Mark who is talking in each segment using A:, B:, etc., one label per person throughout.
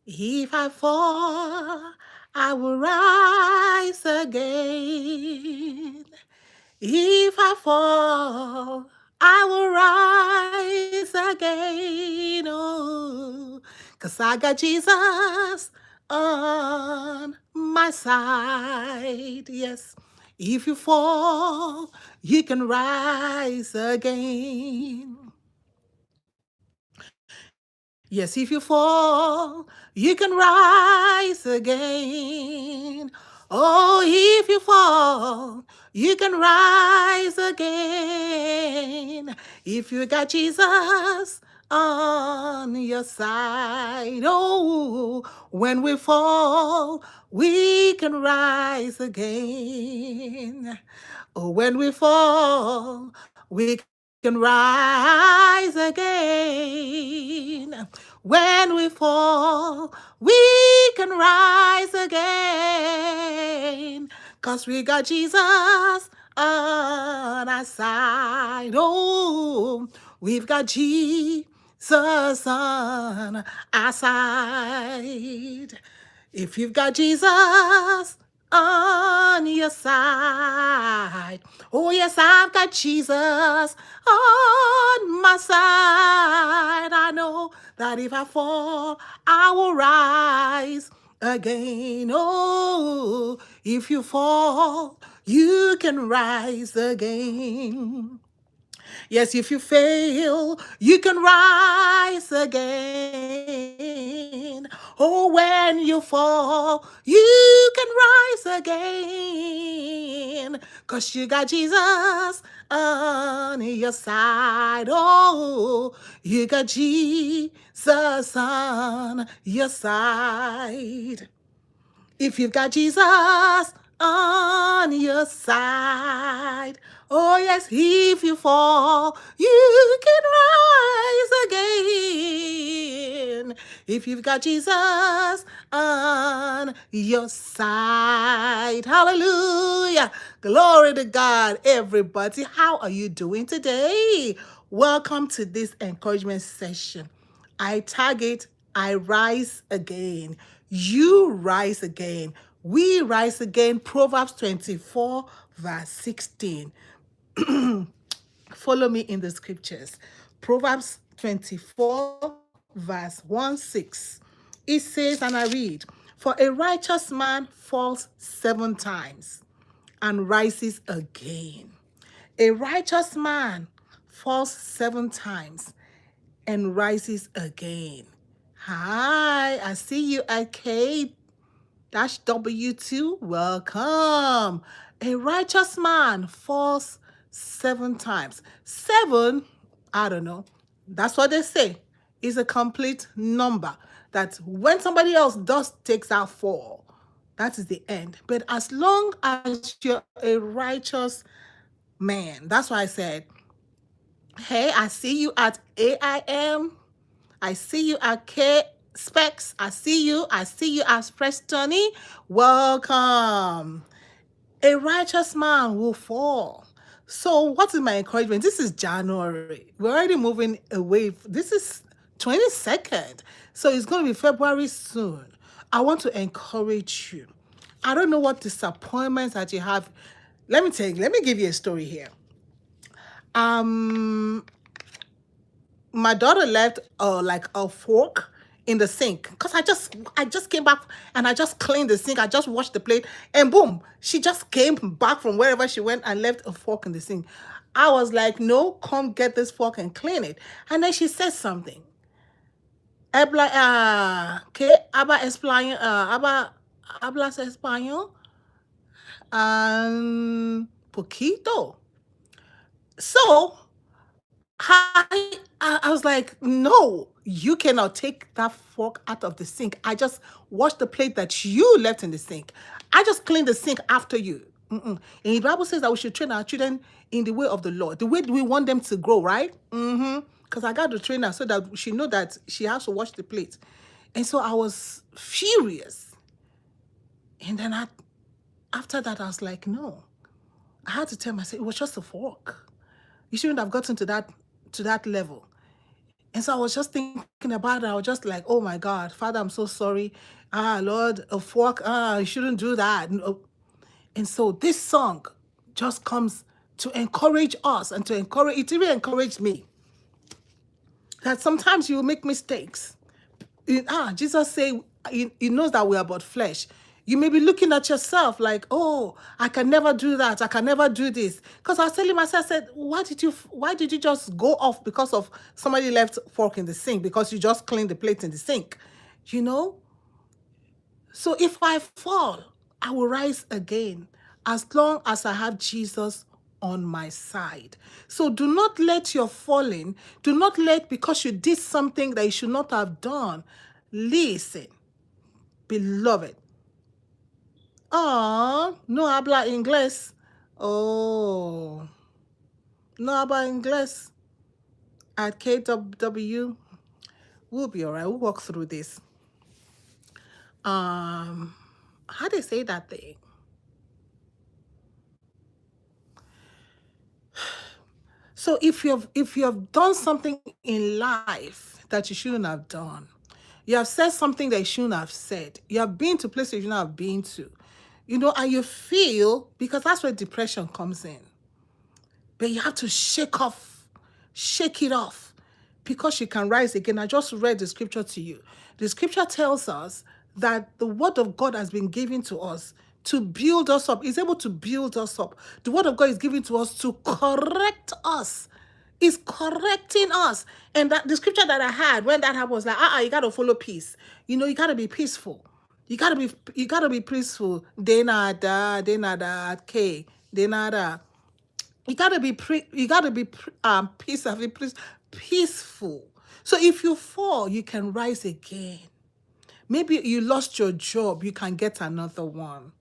A: If I fall, I will rise again. If I fall, I will rise again. Oh, 'cause I got Jesus on my side. Yes. If you fall, you can rise again. Yes, if you fall, you can rise again. Oh, if you fall, you can rise again. If you got Jesus on your side. Oh, when we fall, we can rise again. Oh, when we fall, we can rise again. When we fall, we can rise again. 'Cause we got Jesus on our side. Oh, we've got Jesus on our side. If you've got Jesus on your side. Oh, yes, I've got Jesus on my side. I know that if I fall, I will rise again. Oh, if you fall, you can rise again. Yes, if you fail, you can rise again. Oh, when you fall, you can rise again. 'Cause you got Jesus on your side. Oh, you got Jesus on your side. If you've got Jesus on your side, oh yes, if you fall, you can rise again. If you've got Jesus on your side, hallelujah, glory to God, everybody. How are you doing today? Welcome to this encouragement session. I target, I rise again. You rise again. We rise again. Proverbs 24, verse 16. Follow me in the scriptures. Proverbs 24, verse 1 6. It says, and I read, for a righteous man falls 7 times and rises again. A righteous man falls 7 times and rises again. Hi, I see you at K-W2. Welcome. A righteous man falls 7 times. 7, I don't know. That's what they say. Is a complete number. That when somebody else does takes out 4, that is the end. But as long as you're a righteous man, that's why I said, hey, I see you at AIM. I see you at K Specs. I see you as Prestoni. Welcome. A righteous man will fall. So what is my encouragement? This is January. We're already moving away. This is 22nd. So it's going to be February soon. I want to encourage you. I don't know what disappointments that you have. Let me give you a story here. My daughter left like a fork in the sink because I just came back and I just cleaned the sink. I just washed the plate and boom, she just came back from wherever she went and left a fork in the sink. I was like, no, come get this fork and clean it. And then she said something. ¿Qué hablas español? Poquito. So I was like, no, you cannot take that fork out of the sink. I just washed the plate that you left in the sink. I just cleaned the sink after you. And the Bible says that we should train our children in the way of the Lord, the way we want them to grow, right? Because I got to train her so that she know that she has to wash the plate. And so I was furious. And then after that, I was like, no. I had to tell myself it was just a fork. You shouldn't have gotten to that level. And so I was just thinking about it. I was just like, oh my God, Father, I'm so sorry. Lord, a fork, you shouldn't do that. And so this song just comes to encourage us and to encourage, it really encouraged me that sometimes you will make mistakes. Jesus say he knows that we are but flesh. You may be looking at yourself like, oh, I can never do that. I can never do this. Because I was telling myself, I said, why did you just go off because of somebody left fork in the sink? Because you just cleaned the plate in the sink, you know? So if I fall, I will rise again as long as I have Jesus on my side. So do not let your falling, do not let because you did something that you should not have done. Listen, beloved. Oh, no habla inglés. Oh, no habla inglés at KW. We'll be all right. We'll walk through this. How do they say that thing? So if you have done something in life that you shouldn't have done, you have said something that you shouldn't have said, you have been to places you shouldn't have been to, and you feel, because that's where depression comes in. But you have to shake it off, because you can rise again. I just read the scripture to you. The scripture tells us that the word of God has been given to us to build us up. It's able to build us up. The word of God is given to us to correct us. It's correcting us. And that the scripture that I had when that happened was like, you gotta follow peace. You gotta be peaceful. You gotta be peaceful. Denada, K, denada. You gotta be peaceful. So if you fall, you can rise again. Maybe you lost your job, you can get another one.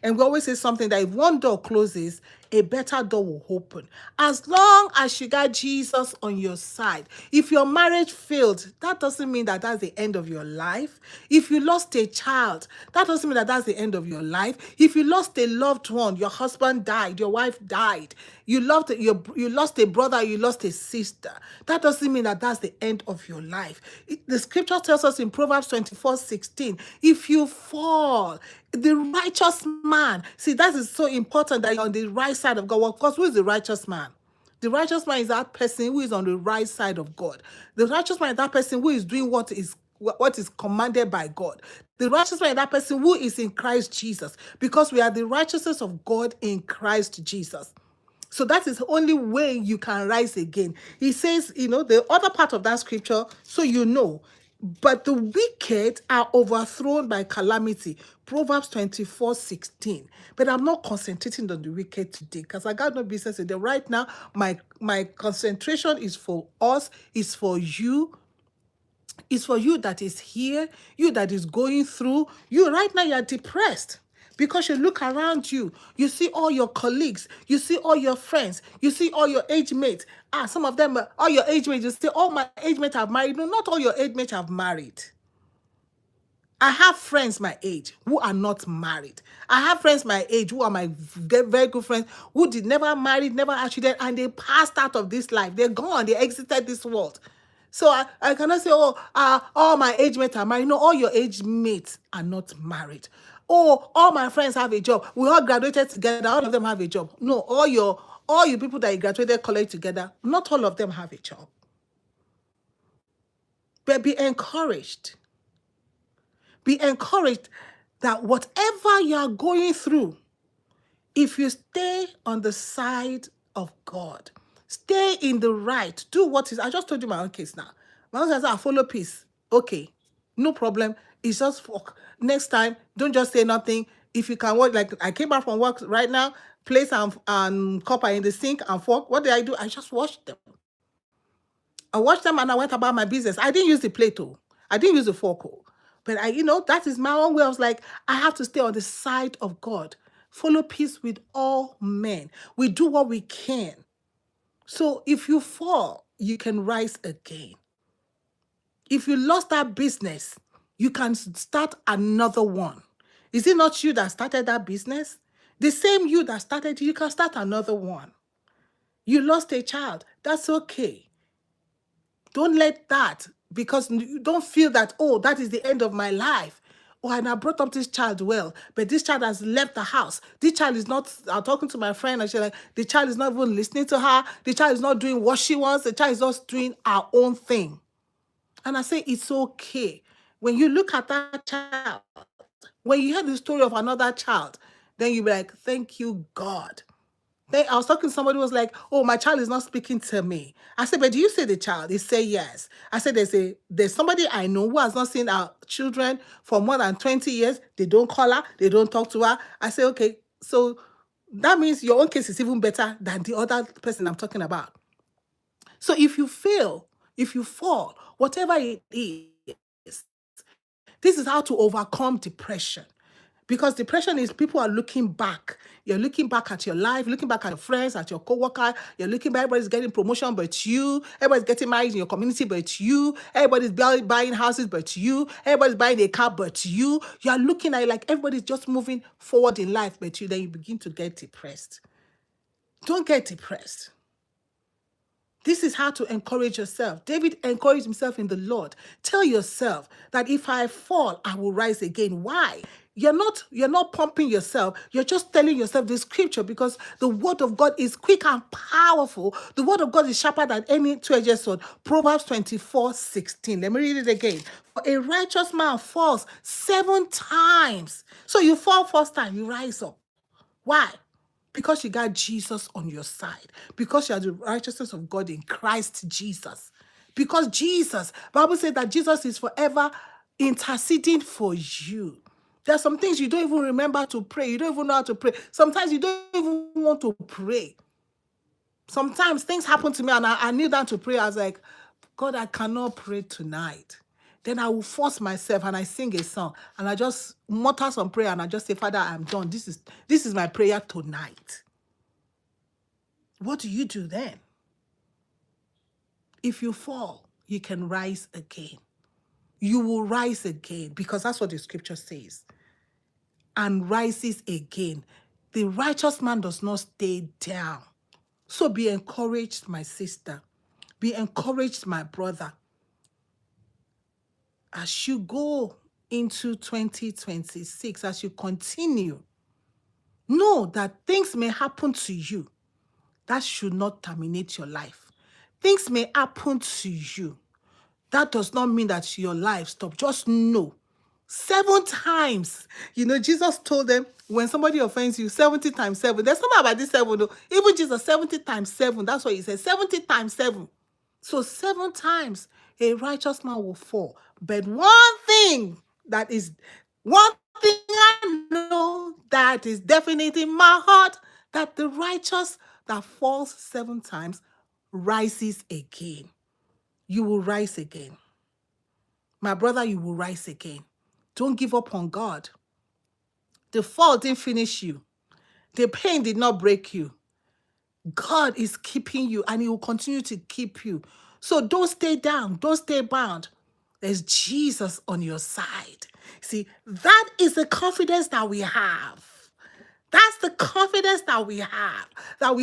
A: And we always say something that if one door closes, a better door will open. As long as you got Jesus on your side. If your marriage failed, that doesn't mean that that's the end of your life. If you lost a child, that doesn't mean that that's the end of your life. If you lost a loved one, your husband died, your wife died, you lost a brother, you lost a sister, that doesn't mean that that's the end of your life. The scripture tells us in Proverbs 24:16, if you fall, the righteous man, see, that is so important that you're on the right side of God. Well, of course, who is the righteous man? The righteous man is that person who is on the right side of God. The righteous man is that person who is doing what is commanded by God. The righteous man is that person who is in Christ Jesus, because we are the righteousness of God in Christ Jesus. So that is the only way you can rise again. He says, the other part of that scripture, so but the wicked are overthrown by calamity. Proverbs 24:16. But I'm not concentrating on the wicked today, because I got no business in there. Right now, my concentration is for us, is for you. It's for you that is here, you that is going through. You right now, you are depressed. Because you look around you, you see all your colleagues, you see all your friends, you see all your age mates. Some of them, all your age mates, you say, all my age mates have married. No, not all your age mates have married. I have friends my age who are not married. I have friends my age who are my very good friends who did never married, never had children, and they passed out of this life. They're gone. They exited this world. So I cannot say, all my age mates are married. No, all your age mates are not married. Oh, all my friends have a job. We all graduated together. All of them have a job. No, all you people that you graduated college together, not all of them have a job. But be encouraged. Be encouraged that whatever you are going through, if you stay on the side of God, stay in the right, do what is. I just told you my own case now. My own says, I follow peace. Okay, no problem. It's just for next time. Don't just say nothing. If you can work, like I came back from work right now, place and copper in the sink and fork. What did I do? I just washed them. I washed them and I went about my business. I didn't use the plate. I didn't use the fork. But that is my own way. I was like, I have to stay on the side of God. Follow peace with all men. We do what we can. So if you fall, you can rise again. If you lost that business, you can start another one. Is it not you that started that business? The same you that started, you can start another one. You lost a child. That's okay. Don't let that, because you don't feel that, oh, that is the end of my life. Oh, and I brought up this child well, but this child has left the house. This child is not, I'm talking to my friend, and she's like, the child is not even listening to her. The child is not doing what she wants. The child is just doing her own thing. And I say, it's okay. When you look at that child, when you hear the story of another child, then you be like, thank you, God. Then I was talking to somebody who was like, oh, my child is not speaking to me. I said, but do you see the child? He said, yes. I said, there's somebody I know who has not seen our children for more than 20 years. They don't call her. They don't talk to her. I said, okay, so that means your own case is even better than the other person I'm talking about. So if you fail, if you fall, whatever it is, this is how to overcome depression. Because depression is people are looking back. You're looking back at your life, looking back at your friends, at your co-worker. You're looking back, everybody's getting promotion but you. Everybody's getting married in your community but you. Everybody's buying houses but you. Everybody's buying a car but you. You're looking at it like everybody's just moving forward in life but you. Then you begin to get depressed. Don't get depressed. This is how to encourage yourself. David encouraged himself in the Lord. Tell yourself that if I fall, I will rise again. Why? You're not pumping yourself. You're just telling yourself the scripture, because the word of God is quick and powerful. The word of God is sharper than any two-edged sword. Proverbs 24:16. Let me read it again. For a righteous man falls 7 times. So you fall first time, you rise up. Why? Because you got Jesus on your side. Because you are the righteousness of God in Christ Jesus. Because Jesus, Bible says that Jesus is forever interceding for you. There are some things you don't even remember to pray. You don't even know how to pray. Sometimes you don't even want to pray. Sometimes things happen to me and I kneel down to pray. I was like, God, I cannot pray tonight. Then I will force myself and I sing a song and I just mutter some prayer and I just say, Father, I'm done. This is my prayer tonight. What do you do then? If you fall, you can rise again. You will rise again, because that's what the scripture says. And rises again. The righteous man does not stay down. So be encouraged, my sister. Be encouraged, my brother. As you go into 2026, as you continue, know that things may happen to you that should not terminate your life. Things may happen to you. That does not mean that your life stops. Just know. 7 times. You know, Jesus told them, when somebody offends you, 70 times 7. There's something about this 7, though. Even Jesus, 70 times 7. That's what he said. 70 times 7. So 7 times a righteous man will fall. But one thing I know that is definitely in my heart, that the righteous that falls 7 times rises again. You will rise again. My brother, you will rise again. Don't give up on God. The fall didn't finish you. The pain did not break you. God is keeping you and he will continue to keep you. So don't stay down. Don't stay bound. There's Jesus on your side. See, that is the confidence that we have. That's the confidence that we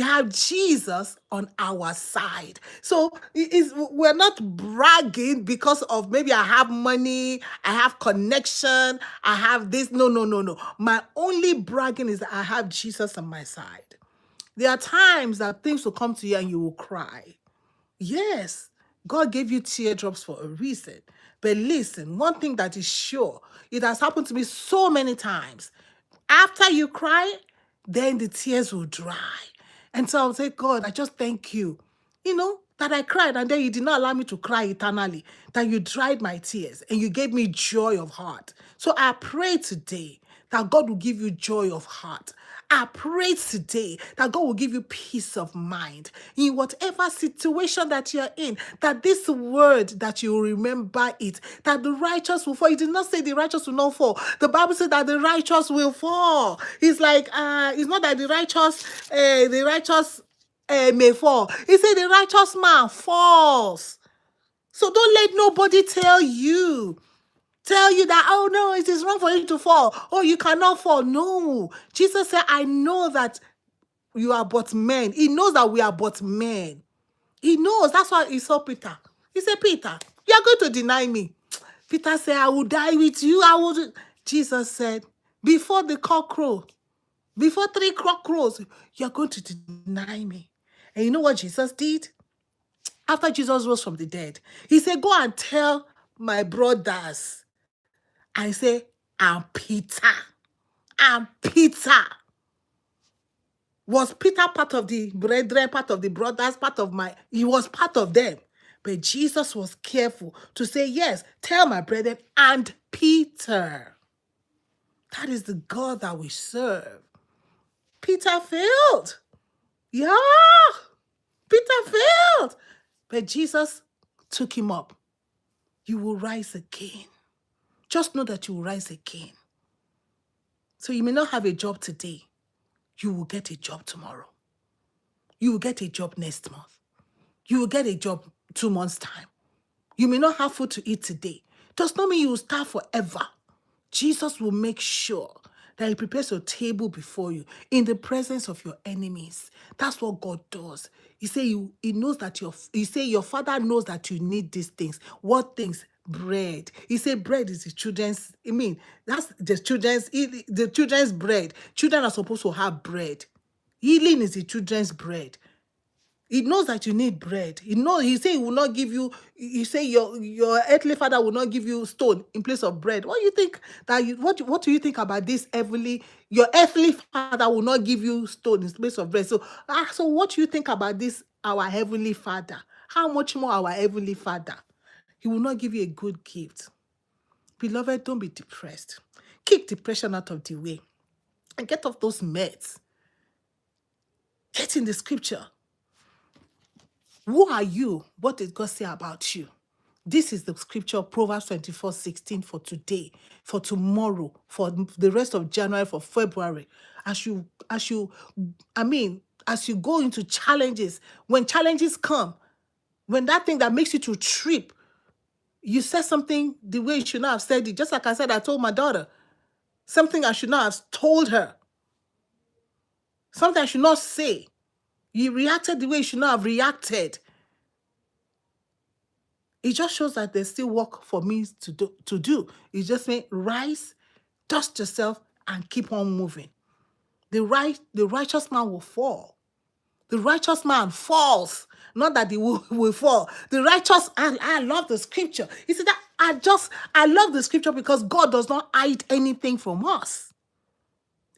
A: have Jesus on our side. So we're not bragging because of maybe I have money, I have connection, I have this. No. My only bragging is that I have Jesus on my side. There are times that things will come to you and you will cry. Yes, God gave you teardrops for a reason. But listen, one thing that is sure, it has happened to me so many times. After you cry, then the tears will dry. And so I'll say, God, I just thank you, that I cried and then you did not allow me to cry eternally, that you dried my tears and you gave me joy of heart. So I pray today that God will give you joy of heart. I pray today that God will give you peace of mind in whatever situation that you're in, that this word, that you remember it, that the righteous will fall. He did not say the righteous will not fall. The Bible said that the righteous will fall. It's like, it's not that the righteous may fall. He said the righteous man falls. So don't let nobody tell you that, oh no, it is wrong for you to fall. Oh, you cannot fall. No. Jesus said, I know that you are but men. He knows that we are but men. He knows. That's why he saw Peter. He said, Peter, you are going to deny me. Peter said, I will die with you. I will. Jesus said, before the cock crow, before 3 cock crows, you're going to deny me. And you know what Jesus did? After Jesus rose from the dead, he said, go and tell my brothers. I say, I'm Peter. I'm Peter. Was Peter part of the brethren, part of the brothers, part of he was part of them. But Jesus was careful to say, yes, tell my brethren and Peter. That is the God that we serve. Peter failed. Yeah, Peter failed. But Jesus took him up. You will rise again. Just know that you will rise again. So you may not have a job today. You will get a job tomorrow. You will get a job next month. You will get a job 2 months' time. You may not have food to eat today. Does not mean you will starve forever. Jesus will make sure that he prepares your table before you in the presence of your enemies. That's what God does. He knows that your father knows that you need these things. What things? Bread. He said bread is the children's, that's the children's bread. Children are supposed to have bread. Healing is the children's bread. He knows that you need bread. He say he will not give you, you say your earthly father will not give you stone in place of bread. What do you think what do you think about this your earthly father will not give you stone in place of bread? So what do you think about this, our heavenly father? How much more our heavenly father? He will not give you a good gift. Beloved, don't be depressed. Kick depression out of the way and get off those meds. Get in the scripture. Who are you? What did God say about you? This is the scripture, Proverbs 24:16 for today, for tomorrow, for the rest of January, for February. As you go into challenges, when challenges come, when that thing that makes you to trip, you said something the way you should not have said it. Just like I said, I told my daughter, something I should not have told her. Something I should not say. You reacted the way you should not have reacted. It just shows that there's still work for me to do. It just means rise, dust yourself, and keep on moving. The righteous man will fall. The righteous man falls. Not that he will fall. The righteous, I love the scripture. You see that I love the scripture because God does not hide anything from us.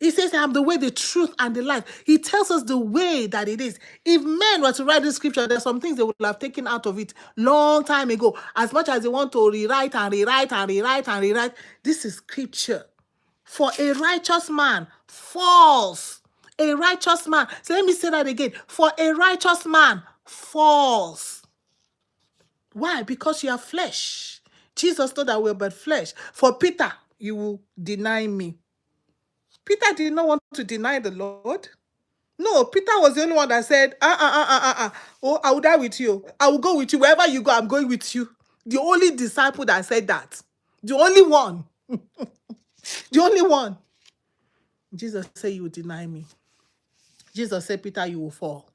A: He says, I'm the way, the truth, and the life. He tells us the way that it is. If men were to write this scripture, there's some things they would have taken out of it long time ago. As much as they want to rewrite and rewrite and rewrite and rewrite, this is scripture. For a righteous man falls. A righteous man. So let me say that again. For a righteous man falls. Why? Because you are flesh. Jesus thought that we're but flesh. For Peter, you will deny me. Peter did not want to deny the Lord. No, Peter was the only one that said, oh, I will die with you. I will go with you. Wherever you go, I'm going with you. The only disciple that said that. The only one. The only one. Jesus said, you will deny me. Jesus said, Peter, you will fall.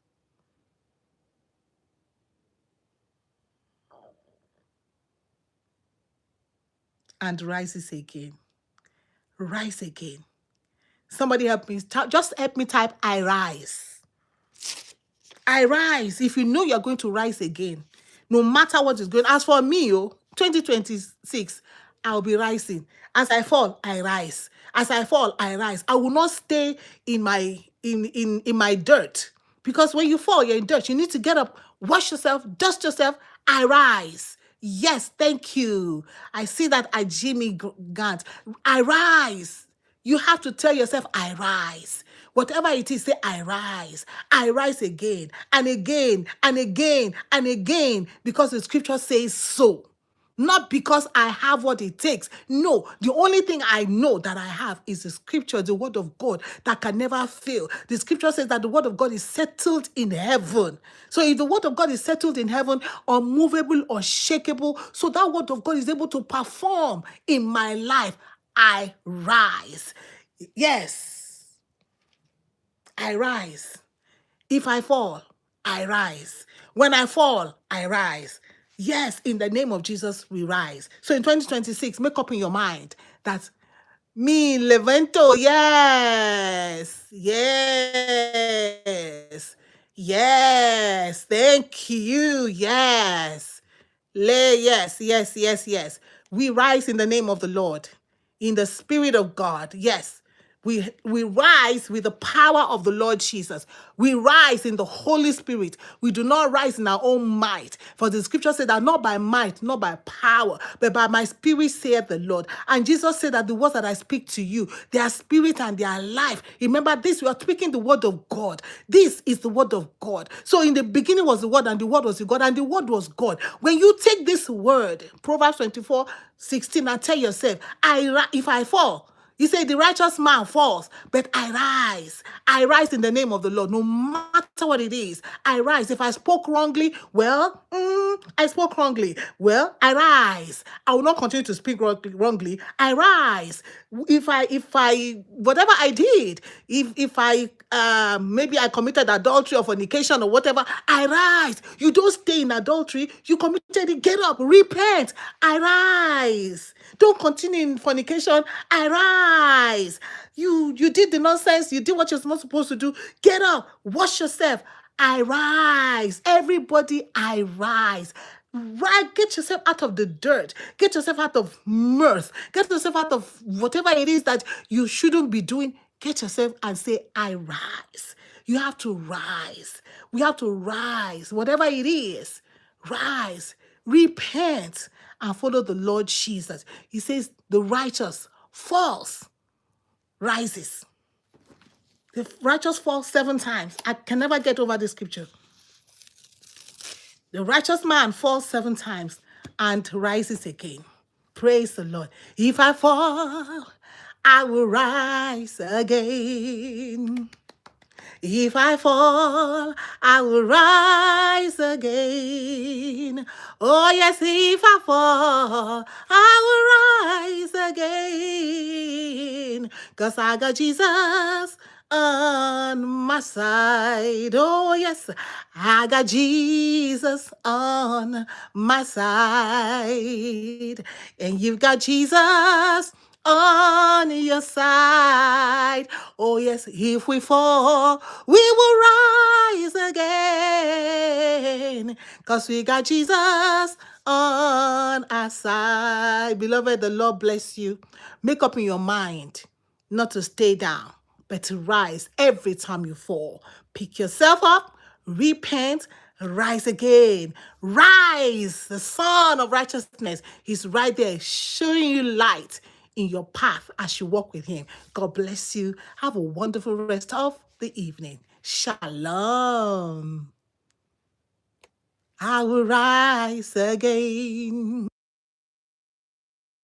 A: And rises again. Rise again. Somebody help me. Just help me type, I rise. I rise. If you know you're going to rise again, no matter what is going on. As for me, 2026, I'll be rising. As I fall, I rise. As I fall, I rise. I will not stay in my dirt. Because when you fall, you're in dirt. You need to get up, wash yourself, dust yourself. I rise. Yes, thank you. I see that at Jimmy Gant. I rise. You have to tell yourself, I rise. Whatever it is, say, I rise. I rise again and again and again and again because the scripture says so. Not because I have what it takes. No, the only thing I know that I have is the scripture, the word of God that can never fail. The scripture says that the word of God is settled in heaven. So if the word of God is settled in heaven, unmovable, unshakable, so that word of God is able to perform in my life, I rise. Yes, I rise. If I fall, I rise. When I fall, I rise. Yes, in the name of Jesus, we rise. So in 2026, make up in your mind that me, Levento, yes, yes, yes, thank you, yes. Yes, yes, yes, yes. We rise in the name of the Lord, in the Spirit of God. Yes. We rise with the power of the Lord Jesus. We rise in the Holy Spirit. We do not rise in our own might. For the scripture said that not by might, not by power, but by my spirit saith the Lord. And Jesus said that the words that I speak to you, they are spirit and they are life. Remember this, we are speaking the word of God. This is the word of God. So in the beginning was the word, and the word was the God, and the word was God. When you take this word, Proverbs 24:16, and tell yourself, if I fall, he said, the righteous man falls, but I rise. I rise in the name of the Lord, no matter what it is. I rise. If I spoke wrongly, well, I spoke wrongly. Well, I rise. I will not continue to speak wrongly. I rise. Whatever I did, if I, maybe I committed adultery or fornication or whatever, I rise. You don't stay in adultery. You committed it. Get up. Repent. I rise. Don't continue in fornication. I rise. You did the nonsense. You did what you're not supposed to do. Get up. Wash yourself. I rise. Everybody, I rise. Right, get yourself out of the dirt. Get yourself out of mirth. Get yourself out of whatever it is that you shouldn't be doing. Get yourself and say, I rise. You have to rise. We have to rise. Whatever it is, rise. Repent and follow the Lord Jesus. He says, the righteous falls, rises. The righteous falls 7 times. I can never get over this scripture. The righteous man falls 7 times and rises again. Praise the Lord. If I fall, I will rise again. If I fall, I will rise again. Oh, yes, if I fall, I will rise again. Because I got Jesus on my side. Oh, yes, I got Jesus on my side. And you've got Jesus on your side. Oh, yes, if we fall, we will rise again. Because we got Jesus on our side. Beloved, the Lord bless you. Make up in your mind not to stay down, but to rise every time you fall. Pick yourself up, repent, rise again. Rise, the Son of Righteousness. He's right there showing you light in your path as you walk with him. God bless you. Have a wonderful rest of the evening. Shalom. I will rise again.